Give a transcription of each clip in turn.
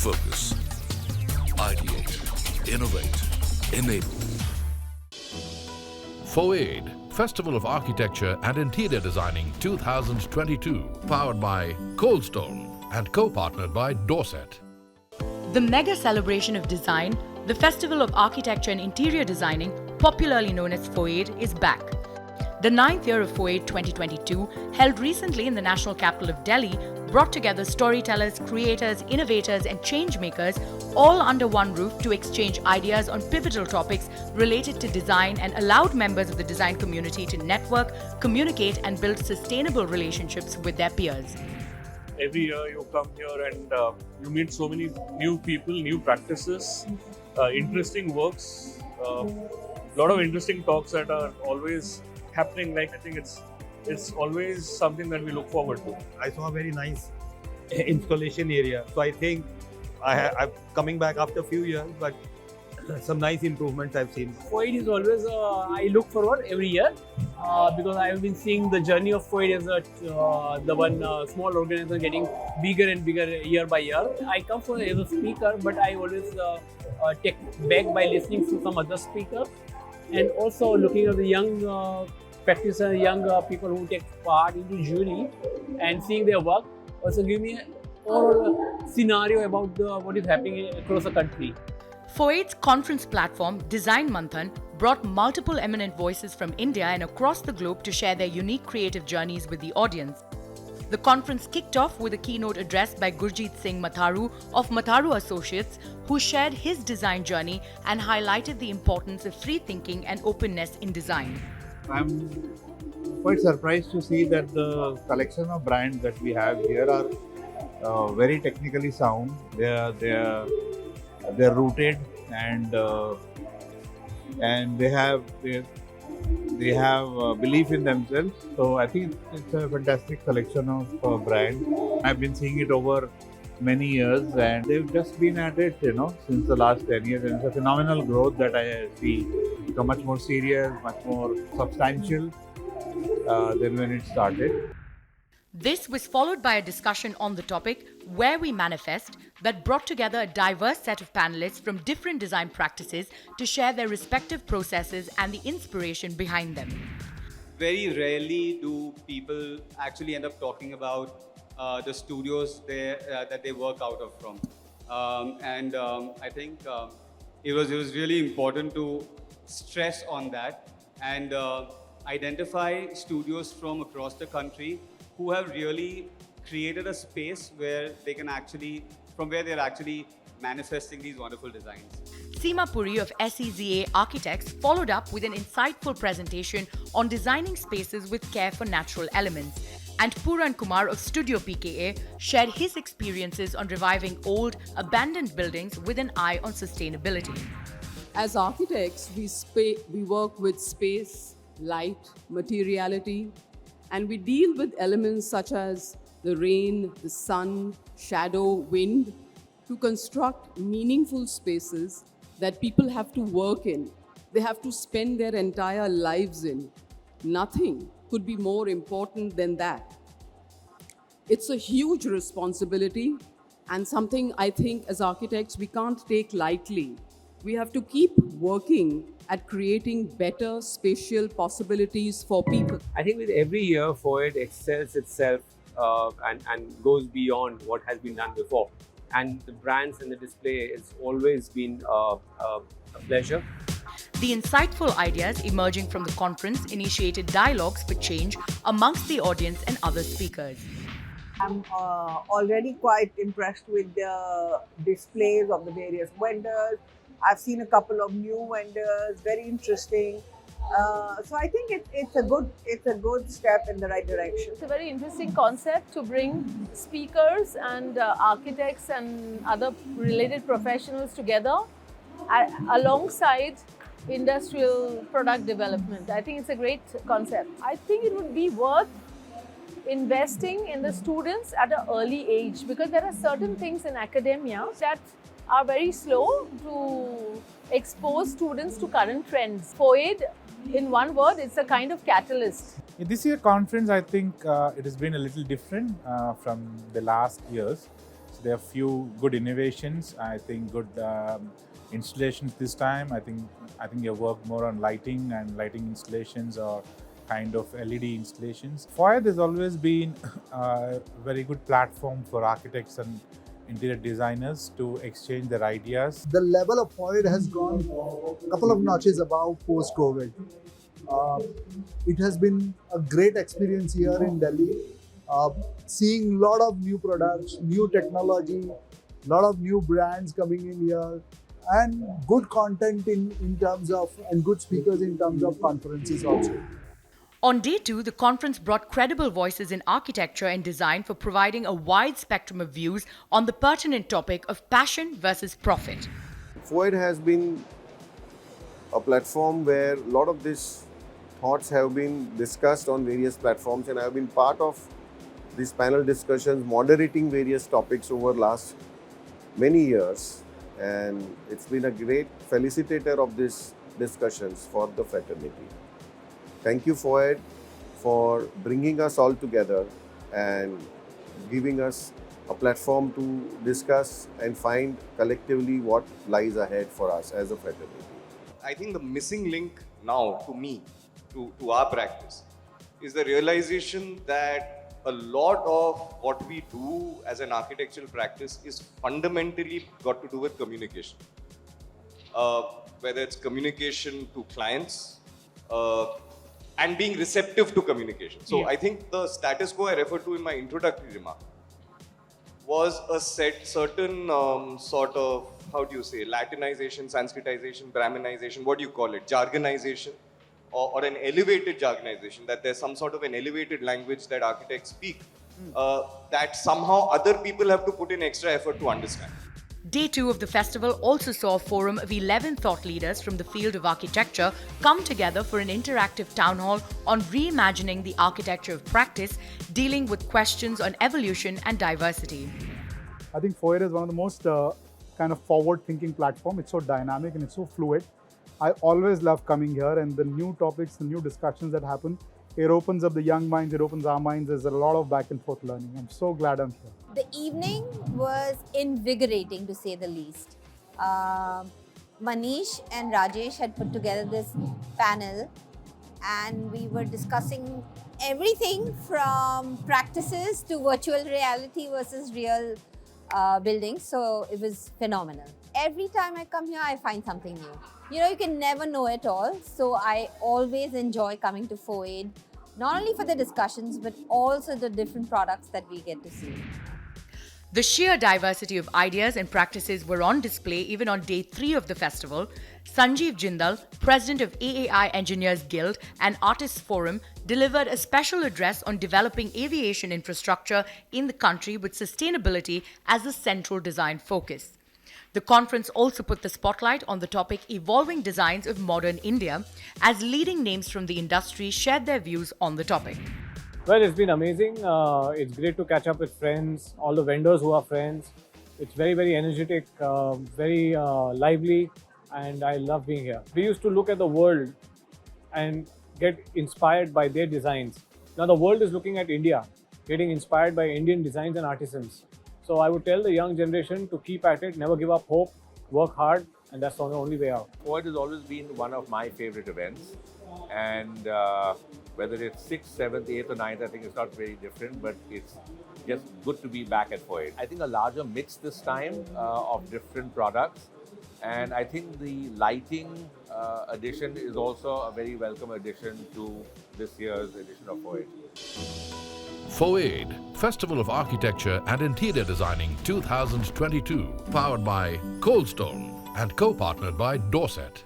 focus. Ideate, innovate, enable. FOAID, Festival of Architecture and Interior Designing 2022, powered by Coldstone and co-partnered by Dorset. The mega celebration of design, the Festival of Architecture and Interior Designing, popularly known as FOAID, is back. The 9th year of FOAID 2022, held recently in the national capital of Delhi, brought together storytellers, creators, innovators and change makers all under one roof to exchange ideas on pivotal topics related to design and allowed members of the design community to network, communicate and build sustainable relationships with their peers. Every year you come here and you meet so many new people, new practices, interesting works, a lot of interesting talks that are always happening. Like, I think it's always something that we look forward to. I saw a very nice installation area. So I think I'm coming back after a few years, but some nice improvements I've seen. FOAID is always, I look forward every year because I've been seeing the journey of FOAID as the one small organization getting bigger and bigger year by year. I come as a speaker, but I always take back by listening to some other speakers and also looking at the young practitioners, young people who take part into jury and seeing their work also give me an overall scenario about what is happening across the country. FOAID's conference platform, Design Manthan, brought multiple eminent voices from India and across the globe to share their unique creative journeys with the audience. The conference kicked off with a keynote address by Gurjeet Singh Matharu of Matharu Associates, who shared his design journey and highlighted the importance of free thinking and openness in design. I'm quite surprised to see that the collection of brands that we have here are very technically sound. They're rooted and they have belief in themselves. So I think it's a fantastic collection of brands. I've been seeing it over many years and they've just been at it, since the last 10 years. And it's a phenomenal growth that I see. Become much more serious, much more substantial than when it started. This was followed by a discussion on the topic Where We Manifest that brought together a diverse set of panelists from different design practices to share their respective processes and the inspiration behind them. Very rarely do people actually end up talking about the studios that they work out of from. I think it was really important to stress on that and identify studios from across the country who have really created a space where they can actually, from where they're actually manifesting these wonderful designs. Seema Puri of SEZA Architects followed up with an insightful presentation on designing spaces with care for natural elements. And Puran Kumar of Studio PKA shared his experiences on reviving old, abandoned buildings with an eye on sustainability. As architects, we work with space, light, materiality, and we deal with elements such as the rain, the sun, shadow, wind, to construct meaningful spaces that people have to work in. They have to spend their entire lives in. Nothing could be more important than that. It's a huge responsibility and something I think as architects we can't take lightly. We have to keep working at creating better spatial possibilities for people. I think with every year, FOAID excels itself and goes beyond what has been done before. And the brands and the display has always been a pleasure. The insightful ideas emerging from the conference initiated dialogues for change amongst the audience and other speakers. I'm already quite impressed with the displays of the various vendors. I've seen a couple of new vendors, very interesting. So I think it's a good step in the right direction. It's a very interesting concept to bring speakers and architects and other related professionals together alongside industrial product development. I think it's a great concept. I think it would be worth investing in the students at an early age because there are certain things in academia that are very slow to expose students to current trends. FOAID, in one word, it's a kind of catalyst. In this year conference, I think it has been a little different from the last years. There are few good innovations. I think good installations this time. I think you work more on lighting and lighting installations or kind of LED installations. FOAID has always been a very good platform for architects and interior designers to exchange their ideas. The level of FOAID has gone a couple of notches above post-COVID. It has been a great experience here in Delhi. Seeing a lot of new products, new technology, a lot of new brands coming in here, and good content in terms of, and good speakers in terms of conferences also. On day 2, the conference brought credible voices in architecture and design for providing a wide spectrum of views on the pertinent topic of passion versus profit. FOAID has been a platform where a lot of these thoughts have been discussed on various platforms, and I have been part of these panel discussions, moderating various topics over last many years, and it's been a great felicitator of these discussions for the fraternity. Thank you, FOAID, for bringing us all together and giving us a platform to discuss and find collectively what lies ahead for us as a fraternity. I think the missing link now to me, to our practice, is the realization that a lot of what we do as an architectural practice is fundamentally got to do with communication. Whether it's communication to clients, and being receptive to communication. So I think the status quo I referred to in my introductory remark was a certain sort of, how do you say, Latinization, Sanskritization, Brahminization, what do you call it, jargonization, or an elevated jargonization, that there's some sort of an elevated language that architects speak, that somehow other people have to put in extra effort to understand. Day 2 of the festival also saw a forum of 11 thought leaders from the field of architecture come together for an interactive town hall on reimagining the architecture of practice, dealing with questions on evolution and diversity. I think FOAID is one of the most kind of forward-thinking platform. It's so dynamic and it's so fluid. I always love coming here, and the new topics, the new discussions that happen, it opens up the young minds, it opens our minds. There's a lot of back and forth learning. I'm so glad I'm here. The evening was invigorating, to say the least. Manish and Rajesh had put together this panel, and we were discussing everything from practices to virtual reality versus real buildings. So it was phenomenal. Every time I come here, I find something new. You know, you can never know it all. So I always enjoy coming to FOAID, not only for the discussions, but also the different products that we get to see. The sheer diversity of ideas and practices were on display even on day 3 of the festival. Sanjeev Jindal, president of AAI Engineers Guild and Artists Forum, delivered a special address on developing aviation infrastructure in the country with sustainability as a central design focus. The conference also put the spotlight on the topic Evolving Designs of Modern India, as leading names from the industry shared their views on the topic. Well, it's been amazing. It's great to catch up with friends, all the vendors who are friends. It's very, very energetic, very lively, and I love being here. We used to look at the world and get inspired by their designs. Now the world is looking at India, getting inspired by Indian designs and artisans. So I would tell the young generation to keep at it, never give up hope, work hard, and that's the only way out. FOAID has always been one of my favorite events, and whether it's 6th, 7th, 8th or 9th, I think it's not very different, but it's just good to be back at FOAID. I think a larger mix this time of different products, and I think the lighting addition is also a very welcome addition to this year's edition of FOAID. FOAID, Festival of Architecture and Interior Designing 2022, powered by Coldstone and co-partnered by Dorset.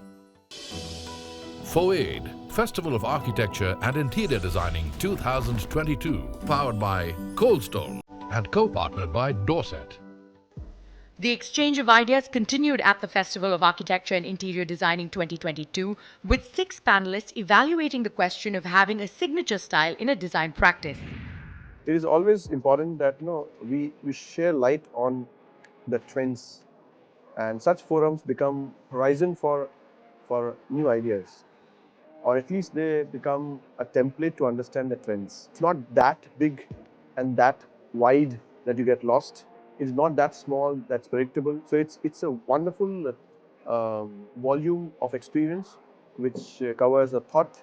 FOAID, Festival of Architecture and Interior Designing 2022, powered by Coldstone and co-partnered by Dorset. The exchange of ideas continued at the Festival of Architecture and Interior Designing 2022, with 6 panelists evaluating the question of having a signature style in a design practice. It is always important that we share light on the trends, and such forums become horizon for new ideas, or at least they become a template to understand the trends. It's not that big and that wide that you get lost. is not that small, that's predictable. So it's a wonderful volume of experience which covers the thought,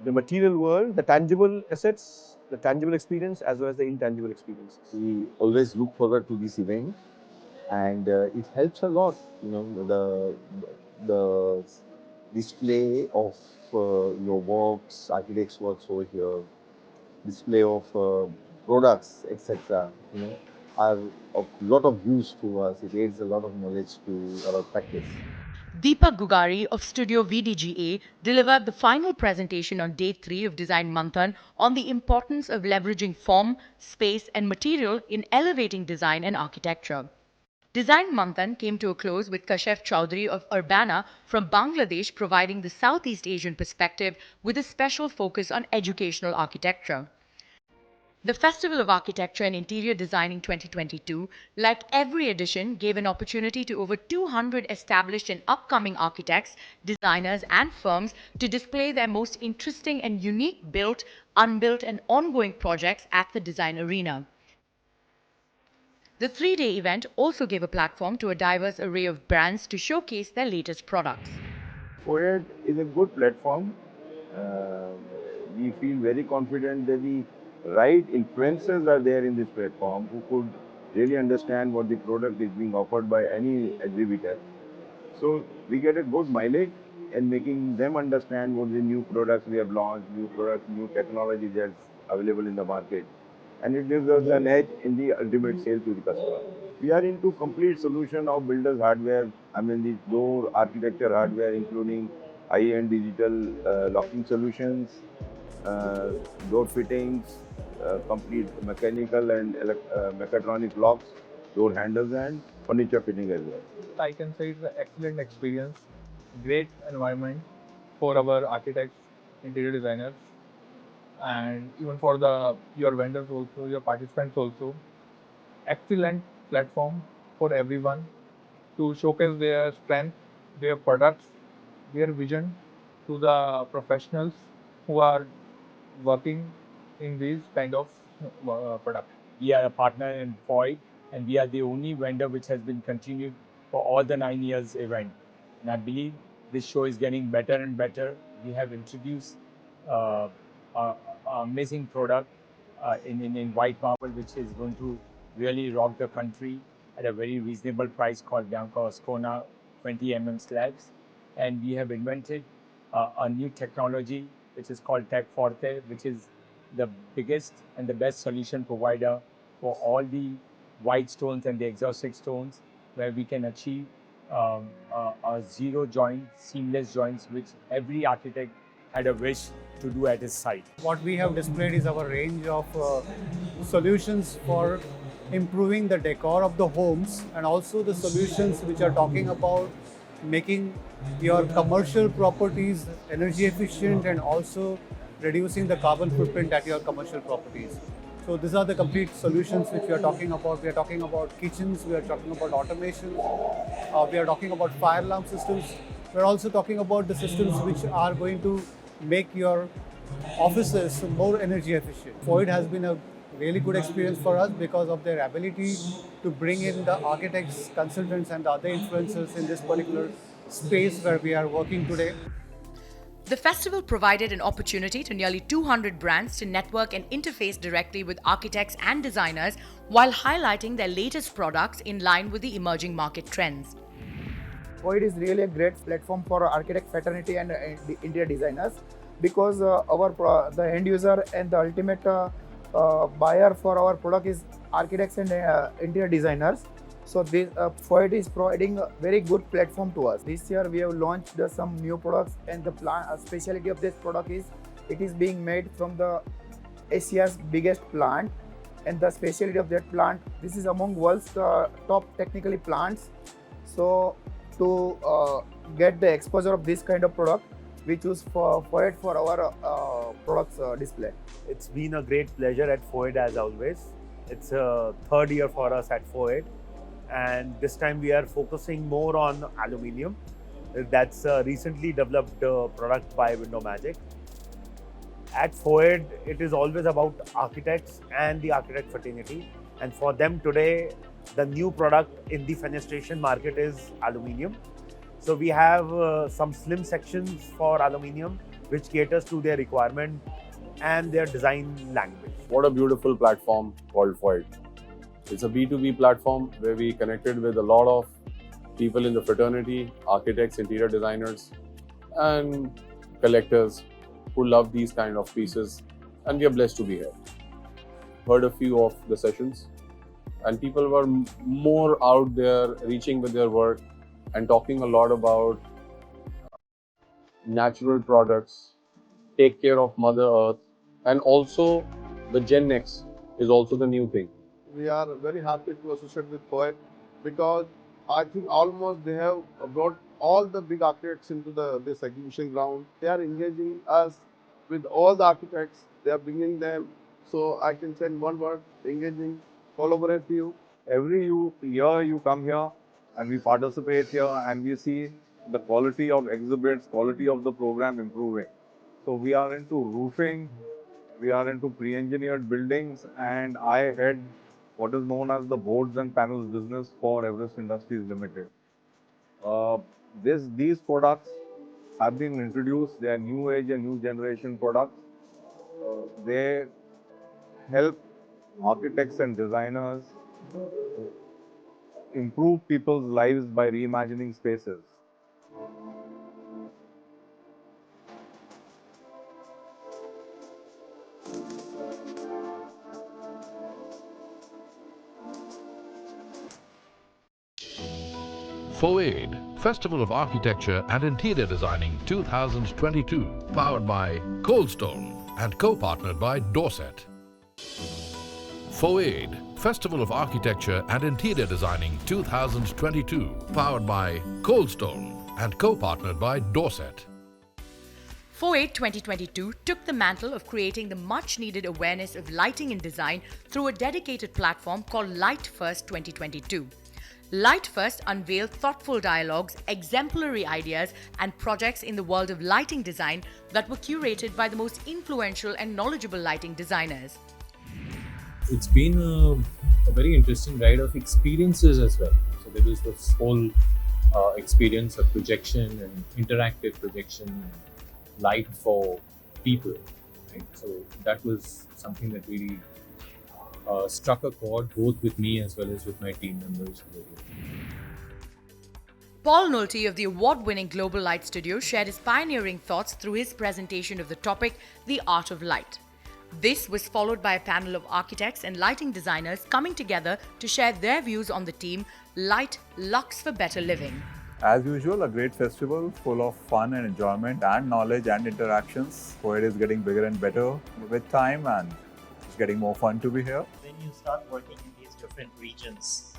the material world, the tangible assets, the tangible experience, as well as the intangible experience. We always look forward to this event, and it helps a lot. You know, the display of your works, architects' works over here, display of products, etc. You know, are of lot of use to us. It adds a lot of knowledge to our practice. Deepak Gugari of Studio VDGA delivered the final presentation on day 3 of Design Manthan on the importance of leveraging form, space and material in elevating design and architecture. Design Manthan came to a close with Kashif Chowdhury of Urbana from Bangladesh providing the Southeast Asian perspective with a special focus on educational architecture. The Festival of Architecture and Interior Designing 2022, like every edition, gave an opportunity to over 200 established and upcoming architects, designers and firms to display their most interesting and unique built, unbuilt and ongoing projects at the design arena. The 3-day event also gave a platform to a diverse array of brands to showcase their latest products. FOAID is a good platform. We feel very confident that the right influencers are there in this platform who could really understand what the product is being offered by any exhibitor. So we get a good mileage in making them understand what the new products we have launched, new products, new technology that's available in the market. And it gives us an edge in the ultimate sale to the customer. We are into complete solution of builders hardware, I mean the door architecture hardware including high-end digital locking solutions, door fittings, complete mechanical and mechatronic locks, door handles and furniture fitting as well. I can say it's an excellent experience, great environment for our architects, interior designers, and even for your vendors also, your participants also. Excellent platform for everyone to showcase their strength, their products, their vision to the professionals who are working in these kind of products. We are a partner in FOAID and we are the only vendor which has been continued for all the 9 years event. And I believe this show is getting better and better. We have introduced an amazing product in white marble which is going to really rock the country at a very reasonable price called Bianco Ascona 20 mm slabs. And we have invented a new technology which is called Tech Forte, which is the biggest and the best solution provider for all the white stones and the exhaustic stones, where we can achieve a zero joint, seamless joints, which every architect had a wish to do at his site. What we have displayed is our range of solutions for improving the decor of the homes, and also the solutions which are talking about making your commercial properties energy efficient and also reducing the carbon footprint at your commercial properties. So these are the complete solutions which we are talking about. We are talking about kitchens, we are talking about automation, we are talking about fire alarm systems. We are also talking about the systems which are going to make your offices more energy efficient. FOAID has been a really good experience for us because of their ability to bring in the architects, consultants and the other influencers in this particular space where we are working today. The festival provided an opportunity to nearly 200 brands to network and interface directly with architects and designers while highlighting their latest products in line with the emerging market trends. FOAID is really a great platform for architect fraternity and the interior designers, because the end user and the ultimate buyer for our product is architects and interior designers. So this FOAID is providing a very good platform to us. This year we have launched some new products, and the specialty of this product is it is being made from the Asia's biggest plant, and the specialty of that plant, this is among world's top technically plants. So to get the exposure of this kind of product, we choose FOAID for our products display. It's been a great pleasure at FOAID as always. It's a third year for us at FOAID, and this time we are focusing more on aluminium. That's a recently developed product by Window Magic. At FOAID, it is always about architects and the architect fraternity. And for them today, the new product in the fenestration market is aluminium. So we have some slim sections for aluminium, which caters to their requirement and their design language. What a beautiful platform called FOAID. It's a B2B platform where we connected with a lot of people in the fraternity, architects, interior designers, and collectors who love these kind of pieces, and we are blessed to be here. Heard a few of the sessions, and people were more out there reaching with their work and talking a lot about natural products, take care of Mother Earth, and also the Gen X is also the new thing. We are very happy to associate with FOAID because I think almost they have brought all the big architects into this exhibition ground. They are engaging us with all the architects. They are bringing them. So I can say in one word, engaging, collaborative. Every year you come here and we participate here and we see the quality of exhibits, quality of the program improving. So we are into roofing, we are into pre-engineered buildings, and I head what is known as the boards and panels business for Everest Industries Limited. These products have been introduced. They are new age and new generation products. They help architects and designers improve people's lives by reimagining spaces. FOAID, Festival of Architecture and Interior Designing 2022, powered by Coldstone and co-partnered by Dorset. FOAID, Festival of Architecture and Interior Designing 2022, powered by Coldstone and co-partnered by Dorset. FOAID 2022 took the mantle of creating the much-needed awareness of lighting in design through a dedicated platform called Light First 2022. Light First unveiled thoughtful dialogues, exemplary ideas, and projects in the world of lighting design that were curated by the most influential and knowledgeable lighting designers. It's been a very interesting ride of experiences as well. So there was this whole experience of projection and interactive projection and light for people. Right? So that was something that really struck a chord both with me as well as with my team members who were here. Paul Nolte of the award-winning Global Light Studio shared his pioneering thoughts through his presentation of the topic, The Art of Light. This was followed by a panel of architects and lighting designers coming together to share their views on the theme, Light Lux for Better Living. As usual, a great festival full of fun and enjoyment and knowledge and interactions. FOAID is getting bigger and better with time, and it's getting more fun to be here. When you start working in these different regions,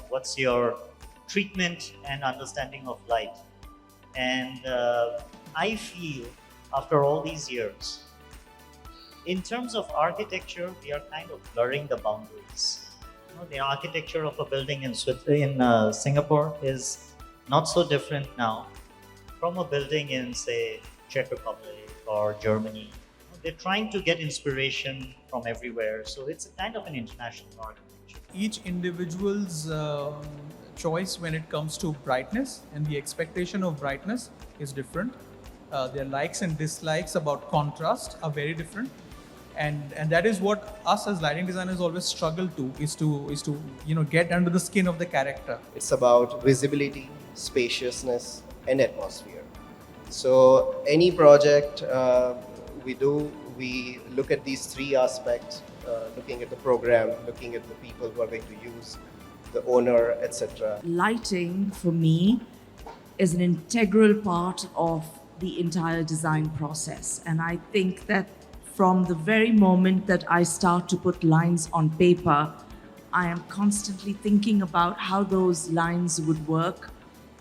what's your treatment and understanding of light? And I feel after all these years, in terms of architecture, we are kind of blurring the boundaries. You know, the architecture of a building in Singapore is not so different now from a building in, say, Czech Republic or Germany. They're trying to get inspiration from everywhere, so it's a kind of an international architecture. Each individual's choice when it comes to brightness and the expectation of brightness is different. Their likes and dislikes about contrast are very different. And that is what us as lighting designers always struggle to, is to get under the skin of the character. It's about visibility, spaciousness, and atmosphere. So any project we do, we look at these three aspects, looking at the program, looking at the people who are going to use, the owner, etc. Lighting, for me, is an integral part of the entire design process. And I think that from the very moment that I start to put lines on paper, I am constantly thinking about how those lines would work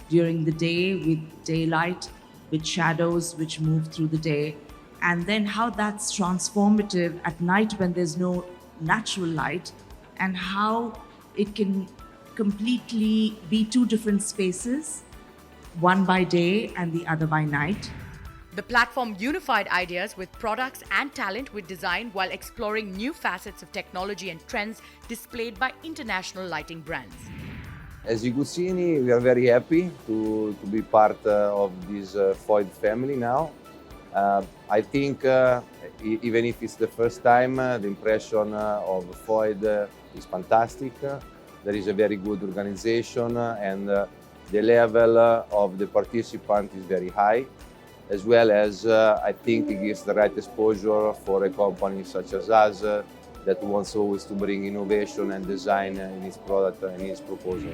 during the day with daylight, with shadows which move through the day, and then how that's transformative at night when there's no natural light, and how it can completely be two different spaces, one by day and the other by night. The platform unified ideas with products and talent with design while exploring new facets of technology and trends displayed by international lighting brands. As you could see, we are very happy to be part of this FOAID family now. I think even if it's the first time, the impression of FOAID is fantastic. There is a very good organization and the level of the participant is very high, as well as I think it gives the right exposure for a company such as us that wants always to bring innovation and design in its product and its proposal.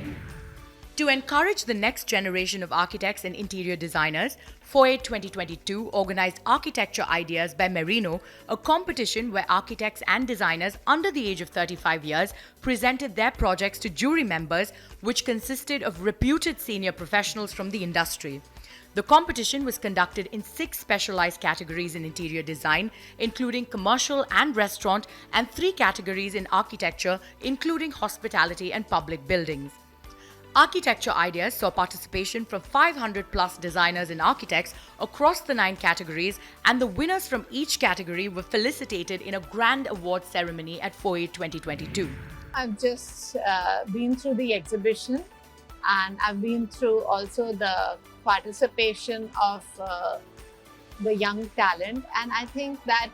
To encourage the next generation of architects and interior designers, FOAID 2022 organized Architecture Ideas by Merino, a competition where architects and designers under the age of 35 years presented their projects to jury members, which consisted of reputed senior professionals from the industry. The competition was conducted in 6 specialized categories in interior design, including commercial and restaurant, and 3 categories in architecture, including hospitality and public buildings. Architecture Ideas saw participation from 500 plus designers and architects across the 9 categories, and the winners from each category were felicitated in a grand award ceremony at FOAID 2022. I've just been through the exhibition, and I've been through also the participation of the young talent, and I think that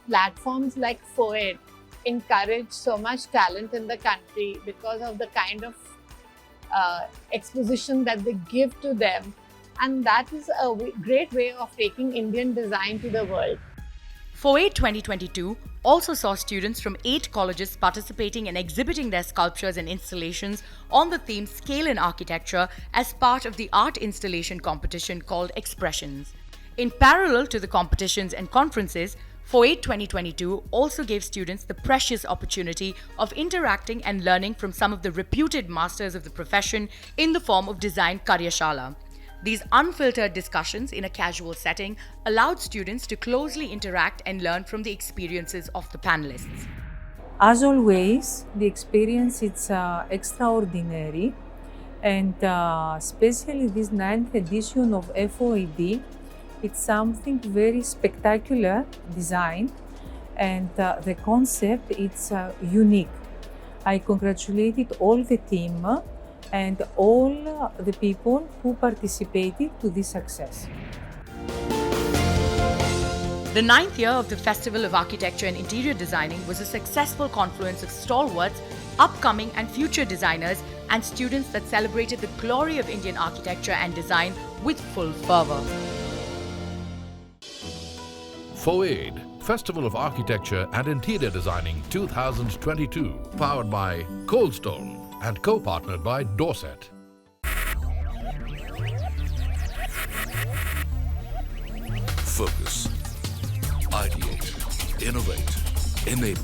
platforms like FOAID encourage so much talent in the country because of the kind of exposition that they give to them, and that is a great way of taking Indian design to the world. FOAID 2022 also saw students from 8 colleges participating and exhibiting their sculptures and installations on the theme Scale in Architecture as part of the art installation competition called Expressions. In parallel to the competitions and conferences, FOAID 2022 also gave students the precious opportunity of interacting and learning from some of the reputed masters of the profession in the form of design Karyashala. These unfiltered discussions in a casual setting allowed students to closely interact and learn from the experiences of the panelists. As always, the experience is extraordinary, and especially this 9th edition of FOAID, it's something very spectacular design, and the concept is unique. I congratulated all the team and all the people who participated to this success. The 9th year of the Festival of Architecture and Interior Designing was a successful confluence of stalwarts, upcoming and future designers, and students that celebrated the glory of Indian architecture and design with full fervour. FOAID, Festival of Architecture and Interior Designing 2022, powered by Coldstone and co-partnered by Dorset. Focus. Ideate. Innovate. Enable.